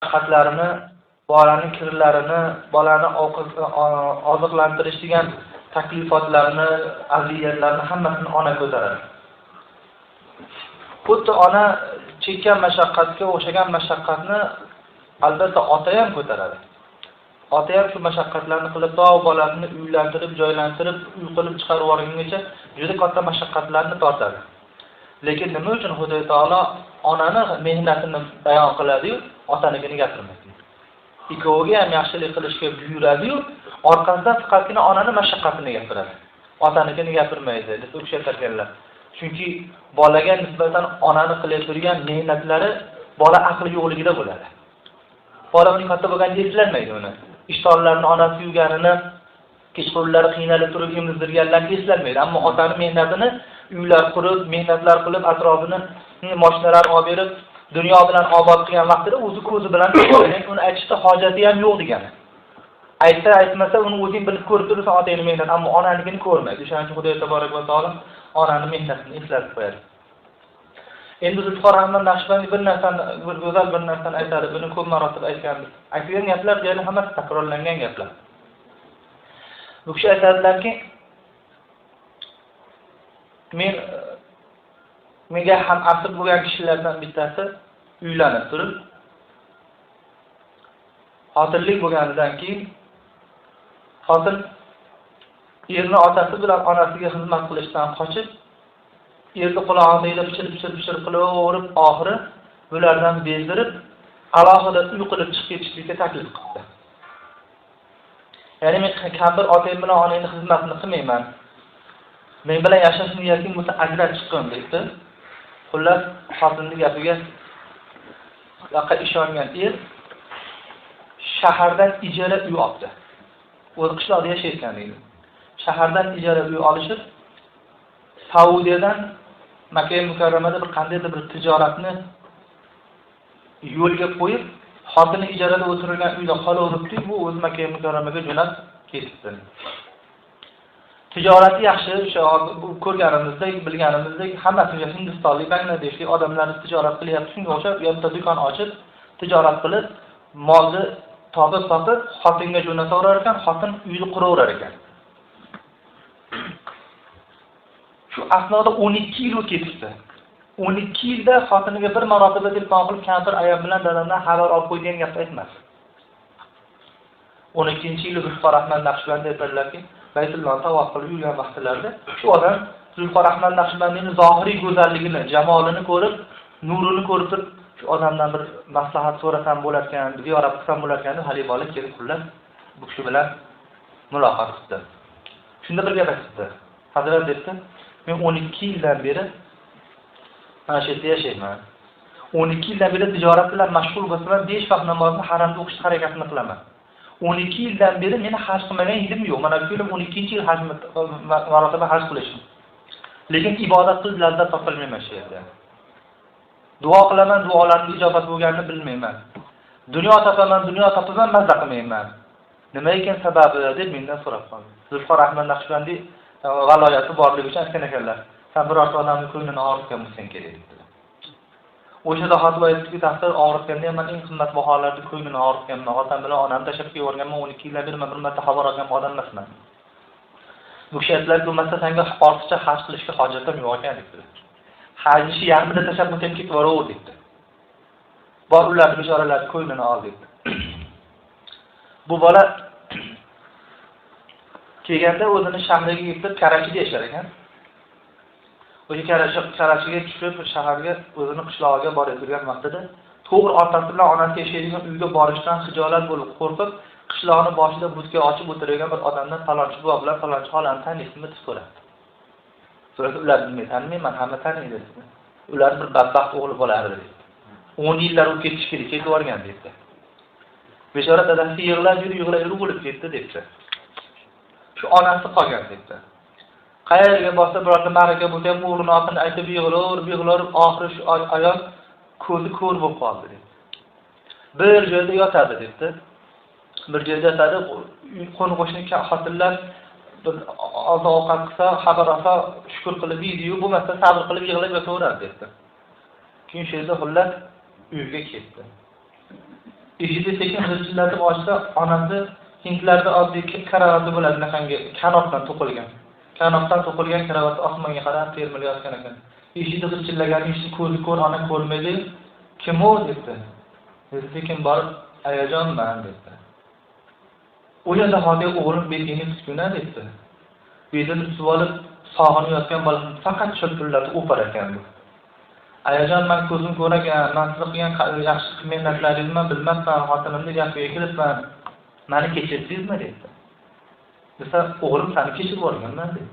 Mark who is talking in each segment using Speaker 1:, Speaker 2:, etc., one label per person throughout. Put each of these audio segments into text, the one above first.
Speaker 1: mashaqqatlarini, bolaning kirlarini, bolani oziqlantirish degan taklifotlarni, aziyatlarni hammasini ona ko'taradi. Xuddi ona chekkan mashaqqatga o'xshagan mashaqqatni albatta ota ham ko'taradi. Ota ham shu mashaqqatlarni qilib, bolasini uylantirib, joylantirib, uy qilib chiqarib yuborgungacha juda katta mashaqqatlarni tortadi. Lekin nima uchun Xudo taolo onani mehnatini bayon qiladi-yu, otanikini gapirmaydi? Ikkoviga ham yaxshilik qilishga buyuradi-yu, orqasidan faqatgina onani mashaqqatini gapiradi. Otanikini gapirmaydi deb o'xshatarkanlar. Chunki bolaga nisbatan onani qilib turgan mehnatlari bola aqli yo'qligida bo'ladi. Bola uning katta bo'lganida eslanmaydi uni. Ishtonlarni onasi yuvganini, kechqurunlari qiynalib turib emizdirganlarni eslanmaydi. Ammo otaning mehnatini uylar qurib, mehnatlar qilib, atrofini mashinalar olib berib, dunyo bilan obod qilgan vaqtida o'zi ko'zi bilan ko'rgan, uni aytishda hojati ham yo'q degani. Aytmasa uni o'zing bilib ko'rib tursan otaning mehnat, ammo onanikini ko'rmaydi. O'shaning uchun Xudo taborak va taolo onani mehnatini eslatib qo'yadi. Endi Zulfiqor Ahmad Naqshbandi bir go'zal bir narsani aytadi. Buni ko'p marotaba aytganmiz. Aytgan gaplar yana hammasi takrorlangan gaplar. Bu kishi aytadilarki, menga ham asr bo'lgan kishilardan bittasi uylanib turib, xotinlik bo'lganidan keyin xotin erni otasi bilan onasiga xizmat qilishdan qochib, erni qulog'ida pichirib qilaverib, oxiri bulardan bezdirib, alohida uy qilib chiqib ketishlikka taklif qildi. Ya'ni men kampir otang bilan onangni xizmatini qilmayman. Men bilan yashash niyating bo'lsa ajrab chiqqin debdi. Xullas, xotinning gapiga laqa ishongan er shahardan ijara uy oldi. O'z qishloqda yashayotgan edi. Shahardan ijara uy olishib, Saudiyadan Makka mukarramada bir qandaydir bir tijoratni yo'lga qo'yib, xotini ijarada o'tirilgan uyda qolaveribdi, bu o'z Makka mukarramaga jo'nab ketdi. Tijorati yaxshi, o'sha ko'rganimizdek, bilganimizdek, hammasi Hindistonlik, Bangladeshlik odamlar tijorat qilyapti. Shunga o'xshab, yo'lda do'kon ochib, tijorat qilib, molni topib, xotinga jo'nataverar ekan, xotin uyni quraverar ekan. Shu asnoda 12 yil ketibdi. 12 yilda xotiniga bir marotaba telefon qilib, kampir ayam bilan dadamdan xabar olib qo'ygan gap aytmas. 12-yil Zulfiqor Ahmad Naqshbandi aytadilarki, Baytullohni tavof qilib yurgan vaqtlarida shu odam Zulfiqor Ahmad Naqshbandining zohiriy go'zalligini, jamolini ko'rib, nurini ko'rib turib, shu odamdan bir maslahat so'rasam bo'larkan, ziyorat qilsam bo'larkan deb hali bola kelib qullar bu kishi bilan muloqot qildi. Shunda bir gap aytdi. Hazrat debdi, men 12 yildan beri mana shu yerda yashayman. 12 yildan beri tijorat bilan mashg'ul bo'lsam, 5 vaqt namozni haramda o'qishga harakatini qilaman. 12 yildan beri meni haj qilmagan yilim yo'q. Mana shu 12-yil haj marotaba haj qilishim. Lekin ibodat qilib lazzat topolmayman shu yerda. Duo qilaman, duolarimga ijobat bo'lganini bilmayman. Dunyo topaman, mazza qilmayman. Nima ekan sababi deb mendan so'rab qoldi. Zulfiqor Ahmad Naqshbandi valoyati borligi uchun aytgan ekanlar. Sen birorta odamning ko'nglini og'ritgan bo'lsang kerak dedi. O'shada xatva aytdiki, taqdir og'ritganda ham men eng qimmat baholarda ko'nglini og'ritganman. Otam bilan onamni tashlab ketganman, 12 yildan beri men bir marta xabar olgan odam emasman. Bu kishi aytdilar, "Bo'lmasa senga ortiqcha haj qilishga hojatim yo'q ekan" dedi. Hajni yarmida tashlab o'tib ketib boraver dedi. Bor ularni bishoralarni ko'nglini ol dedi. Bu bola kelganda o'zini shahriga yetib, Karachida yashar ekan. O'sha Karachiga tushib, shaharga, o'zini qishlog'iga borib turgan vaqtida, to'g'ri otasi bilan onasi yashaydigan uyga borishdan xijolat bo'lib, qo'rqib, qishloqning boshida budka ochib o'tirgan bir odamdan falonchi buva bilan falonchi xolani taniysizmi deb so'radi. So'rasa, ular bilmayman, hamma taniydi dedi. Ular bir badbaxt o'g'li bo'lardi dedi. 10 yillar o'tib ketish kerak, ketib borgan dedi. Beshora dadasi yig'lab bo'lib ketdi dedi. Shu onasi qolgan dedi. Qayerga borsa birorta ma'raka bo'lsa ham o'g'lini otini aytib yig'lar, oxiri shu ayol ko'zi ko'r bo'lib qoldi dedi. Bir joyda yotadi dedi. Bir joyda yotadi, qo'ni-qo'shni xotinlar oziq-ovqat qilsa, xabar olsa, shukr qilib yeydi-yu, bo'lmasa sabr qilib yig'lab yotaveradi dedi. Keyin shu yerda xullas uyga ketdi. eshikni sekin g'ijillatib ochsa, onasi hindlarda oddiy karavoti bo'ladi, shunaqangi kanopdan to'qilgan. Kanopdan to'qilgan karavot osmonga qarab termilayotgan ekan. Eshikni g'ijillagani eshikni ko'zi ko'r, ona ko'rmaydi. Kim u debdi. Sekin borib, ayajonman debdi. U yerda hozir o'g'lim betingni tutkuna debdi. Bedini tutib olib, sog'inayotgan bolasini faqat cho'pillatib o'par ekan bu. Ayajon, men ko'zim ko'ragan, men siz qilgan yaxshi mehnatlaringizni bilmasman, xotinimni gapiga kiribman. Meni kechirdingizmi dedi. Desa, o'g'lim seni kechirib yuborganman dedi.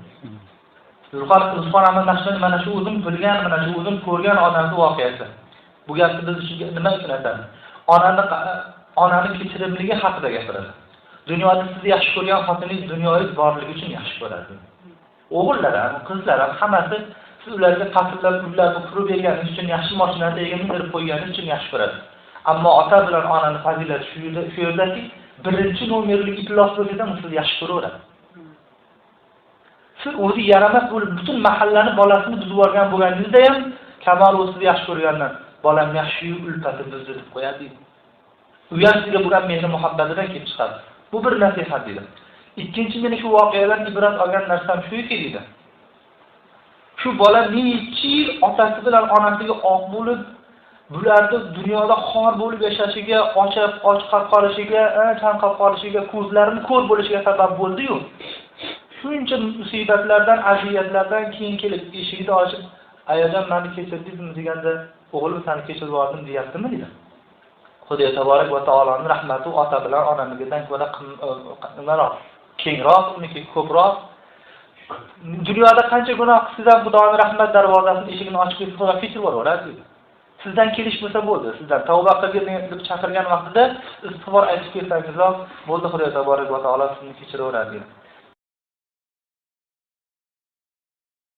Speaker 1: Zulqor Ahmad Naqshband mana shu o'zim bilgan, mana shu o'zim ko'rgan odamning voqeasi. Bu gapni biz uchun nima uchun aytamiz? Onani kechirimligi haqida gapiradi. Dunyoda sizni yaxshi ko'rgan xotiningiz dunyoyingiz borligi uchun yaxshi ko'radi. O'g'illar ham, qizlar ham hammasi siz ularga qasrlar, uylarni qurib berganingiz uchun, yaxshi mashinalarga mindirib qo'yganingiz uchun yaxshi ko'radi. Ammo ota bilan onani fazilati shu yerdaki, birinchi nomerli itloq bo'lsa ham sizni yaxshi ko'raveradi. Siz o'zi yaramas bo'lib butun mahallani bolasini buzib yuborgan bo'lganingizda ham Kamol o'zini yaxshi ko'rgandan bolam yaxshi ulfati bizni deb qo'yadi. U ham sizga bo'lgan mehr muhabbatidan kelib chiqadi. Bu bir nasihat dedi. Ikkinchi meni shu voqeadan ibrat olgan narsam shuki dedi. Shu bola necha yil otasi bilan onasiga oq bo'lib, bularni dunyoda xor bo'lib yashashiga, ochiq qolishiga, chanqab qolishiga, ko'zlarini ko'r bo'lishiga sabab bo'ldi-yu. Shuncha musibatlardan, aziyatlardan keyin kelib eshikni ochib, ayajon meni kechirdingizmi deganda, o'g'lim seni kechirib yubordim deyaptimi dedi. Xudo taborak va taoloning rahmati ota bilan onanikidan ko'ra qimmatroq, kengroq, uniki ko'proq. Dunyoda qancha gunoh qilsangiz, Xudoning rahmat darvozasini eshigini ochib qo'yib, Xudo kechirib yuboradi. Sizdan kelish bo'lsa bo'ldi. Sizdan tavba qilgan deb chaqirgan vaqtida istig'for aytib kelsangiz, bo'ldi, Xudo taborak va taolo sizni kechiraveradi.